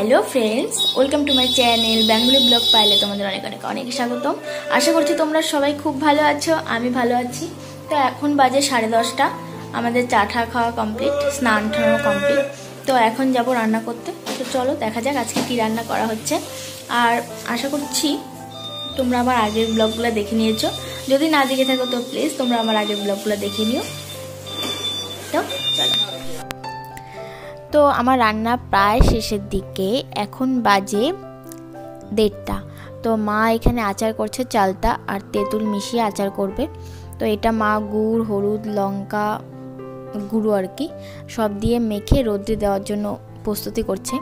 Hello friends, welcome to my channel Bengali blog পাইলে তোমাদের অনেক অনেক অনেক স্বাগতম। আশা করছি তোমরা সবাই খুব ভালো আছো, আমি ভালো আছি। তো এখন বাজে 10:30, আমাদের চা ঠা খাওয়া কমপ্লিট, স্নান টানো কমপ্লিট। তো এখন যাব রান্না করতে। তো চলো দেখা যাক আজকে কি রান্না করা হচ্ছে। আর আশা করছি তোমরা আমার আগের ব্লগগুলো দেখে নিয়েছো, যদি না দেখে থাকো তো প্লিজ তোমরা আমার আগের ব্লগগুলো দেখে নিও। তো চলো, তো আমার রান্না প্রায় শেষের দিকে, এখন বাজে 1:30। তো মা এখানে আচার করছে, চালতা আর তেঁতুল মিশিয়ে আচার করবে। তো এটা মা গুড়, হলুদ, লঙ্কা গুঁড়ো আর কি সব দিয়ে মেখে রোদ্রে দেওয়ার জন্য প্রস্তুতি করছে।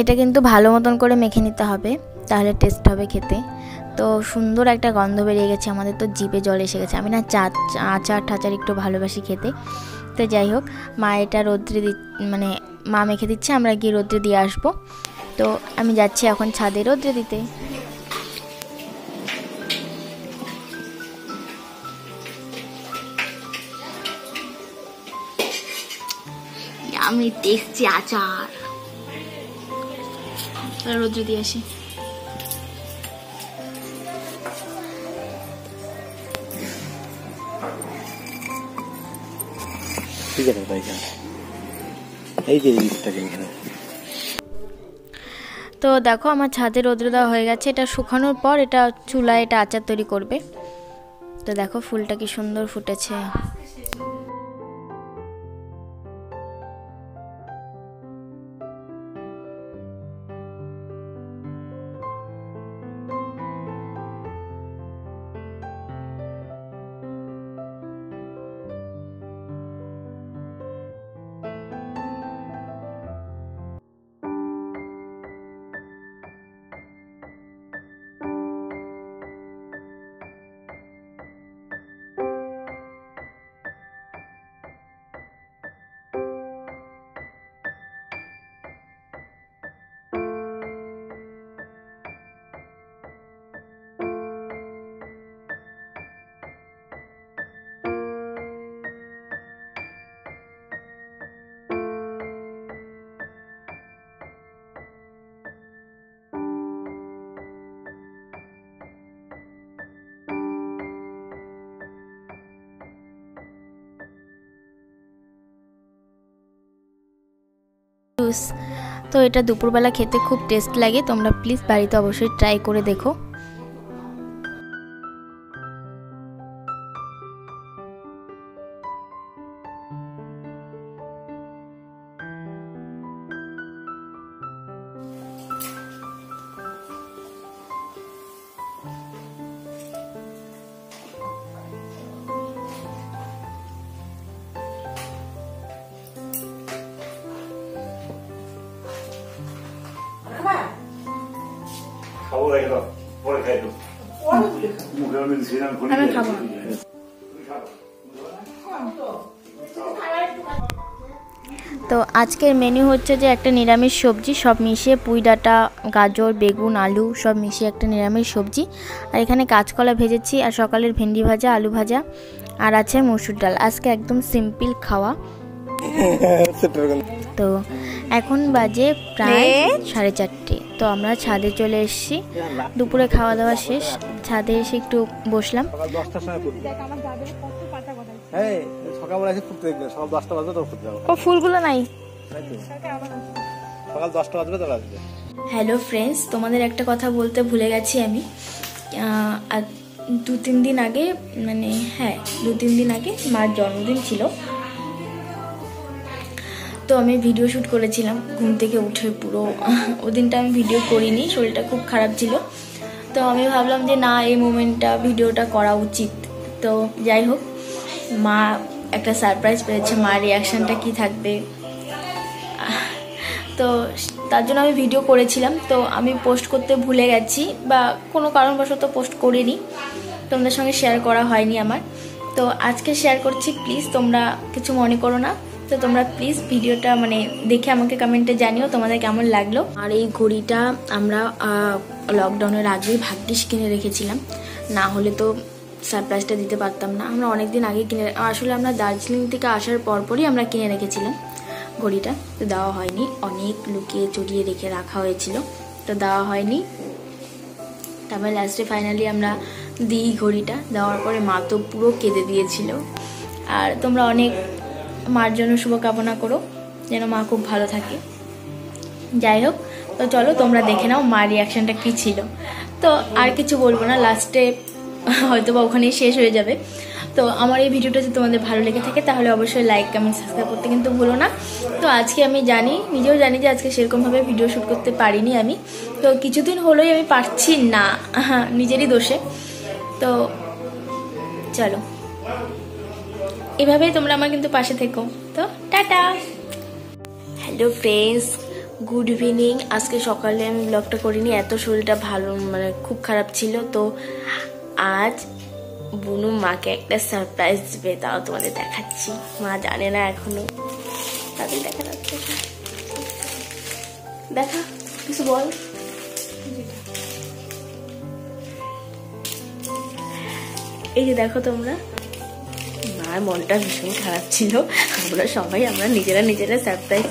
এটা কিন্তু ভালো মতন করে মেখে নিতে হবে, তাহলে টেস্ট হবে খেতে। তো সুন্দর একটা গন্ধ বেরিয়ে গেছে, আমাদের তো জিভে জল এসে গেছে। আমি না আচার ঠাচার একটু ভালোবাসি খেতে। তো যাই হোক, মা এটা রোদ্রে মানে মা মেখে দিচ্ছে, আমরা গিয়ে রোদ্রে দিয়ে আসবো। তো আমি যাচ্ছি এখন ছাদে রোদ্রে দিতে। আমি দেখছি আচার, রোদ্রে দিয়ে আসি। ঠিক আছে ভাই, এই যে জিনিসটাকে এখানে। তো দেখো আমার ছাদে রোদ্রে দেওয়া হয়ে গেছে। এটা শুকানোর পর এটা চুলায় এটা আচার তৈরি করবে। তো দেখো ফুলটা কি সুন্দর ফুটেছে। তো এটা দুপুরবেলা খেতে খুব টেস্ট লাগে, তোমরা প্লিজ বাড়িতে অবশ্যই ট্রাই করে দেখো। তো আজকের মেনু হচ্ছে যে একটা নিরামিষ সবজি, সব মিশিয়ে পুঁই ডাঁটা, গাজর, বেগুন, আলু সব মিশিয়ে একটা নিরামিষ সবজি। আর এখানে কাঁচকলা ভেজেছি, আর সকালের ভেন্ডি ভাজা, আলু ভাজা, আর আছে মসুর ডাল। আজকে একদম সিম্পল খাওয়া। তো এখন বাজে প্রায় 4:30। তো আমরা ছাদে চলে এসেছি, দুপুরে খাওয়া দাওয়া শেষ, ছাদে এসে একটু বসলাম। ফুলগুলো নাই। হ্যালো ফ্রেন্ডস, তোমাদের একটা কথা বলতে ভুলে গেছি আমি। 2-3 দিন আগে, মানে হ্যাঁ 2-3 দিন আগে মার জন্মদিন ছিল। তো আমি ভিডিও শ্যুট করেছিলাম ঘুম থেকে উঠে পুরো। ওই দিনটা আমি ভিডিও করিনি, শরীরটা খুব খারাপ ছিল। তো আমি ভাবলাম যে না, এই মোমেন্টটা ভিডিওটা করা উচিত। তো যাই হোক, মা একটা সারপ্রাইজ পেয়েছে, মার রিয়াকশানটা কি থাকবে। তো তার জন্য আমি ভিডিও করেছিলাম। তো আমি পোস্ট করতে ভুলে গেছি, বা কোনো কারণবশত পোস্ট করিনি, তোমাদের সঙ্গে শেয়ার করা হয়নি আমার। তো আজকে শেয়ার করছি, প্লিজ তোমরা কিছু মনে করো না। তো তোমরা প্লিজ ভিডিওটা মানে দেখে আমাকে কমেন্টে জানিও তোমাদের কেমন লাগলো। আর এই ঘড়িটা আমরা লকডাউনের আগেই ভাগ্যিস কিনে রেখেছিলাম, না হলে তো সারপ্রাইজটা দিতে পারতাম না। আমরা অনেকদিন আগে আসলে আমরা দার্জিলিং থেকে আসার পরপরই আমরা কিনে রেখেছিলাম ঘড়িটা, তো দেওয়া হয়নি। অনেক লুকিয়ে চুরিয়ে রেখে রাখা হয়েছিল, তো দেওয়া হয়নি। তারপরে লাস্টে ফাইনালি আমরা দিই ঘড়িটা। দেওয়ার পরে মা তো পুরো কেঁদে দিয়েছিল। আর তোমরা অনেক মার জন্য শুভকামনা করো যেন মা খুব ভালো থাকে। যাই হোক, তো চলো তোমরা দেখে নাও মার রিয়াকশনটা কী ছিল। তো আর কিছু বলবো না, লাস্টে হয়তো বা ওখানেই শেষ হয়ে যাবে। তো আমার এই ভিডিওটা যদি তোমাদের ভালো লেগে থাকে তাহলে অবশ্যই লাইক কমেন্ট সাবস্ক্রাইব করতে কিন্তু ভুলো না। তো আজকে আমি নিজেও জানি যে আজকে সেরকমভাবে ভিডিও শ্যুট করতে পারিনি আমি, তো কিছুদিন হলোই আমি পারছি না, নিজেরই দোষে। তো চলো, এভাবেই তোমরা আমার কিন্তু পাশে থেকো। তো tata. Hello friends, good evening. আজকে সকালে আমি ব্লগটা করিনি, এত শরীরটা ভালো মানে খুব খারাপ ছিল। তো আজ বুনু মাকে একটা সারপ্রাইজ দেবে, তাও তোমাদের দেখাচ্ছি। মা জানে না এখনো, তাদের দেখা যাচ্ছে। দেখা, কিছু বল। এই যে দেখো তোমরা, মার মনটা ভীষণ খারাপ ছিল। আমরা নিজেরা সারপ্রাইজ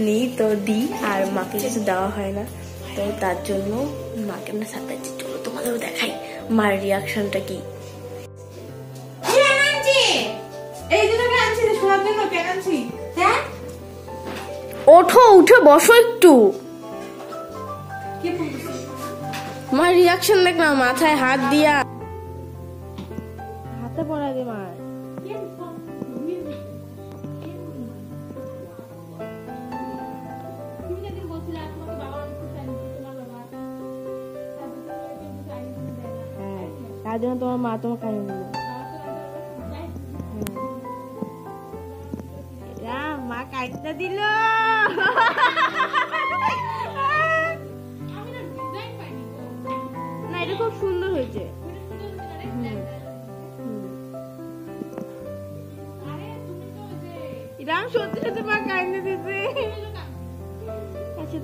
নিই তো দিই, আর মাকে কিছু দেওয়া হয় না, তো তার জন্য মাকে আমরা সারপ্রাইজ দিই। চলো তোমাদেরও দেখাই মার রিয়াকশনটা কি। ওঠো, উঠে বসো একটু। মার রিয়াকশন দেখ না, মাথায় হাত দিয়া, হাতে পড়া দে মার। তার জন্য তোমার মা তোমার কানে দিল। মা কাইটা দিল। না, এটা খুব সুন্দর হয়েছে। রাম সত্যি সত্যি মা কাইনে দিতে,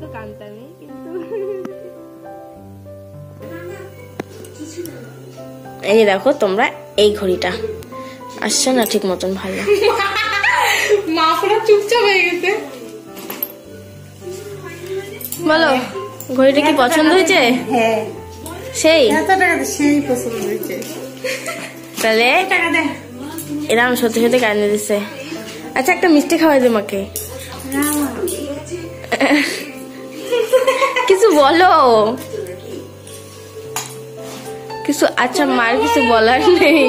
তো কানতামই কিন্তু। এই যে দেখো তোমরা, এই ঘড়িটা আসছে না ঠিক মতন ভালো। মা পুরো চুপচাপ হয়ে গেছে। বলো, ঘড়িটা কি পছন্দ হয়েছে? হ্যাঁ, সেই সেই পছন্দ হয়েছে। তাহলে এরকম সত্যি সত্যি কান্দে দিচ্ছে। আচ্ছা, একটা মিষ্টি খাওয়াই দে মাকে। কিছু বলো, কিছু। আচ্ছা, মার কিছু বলার নেই।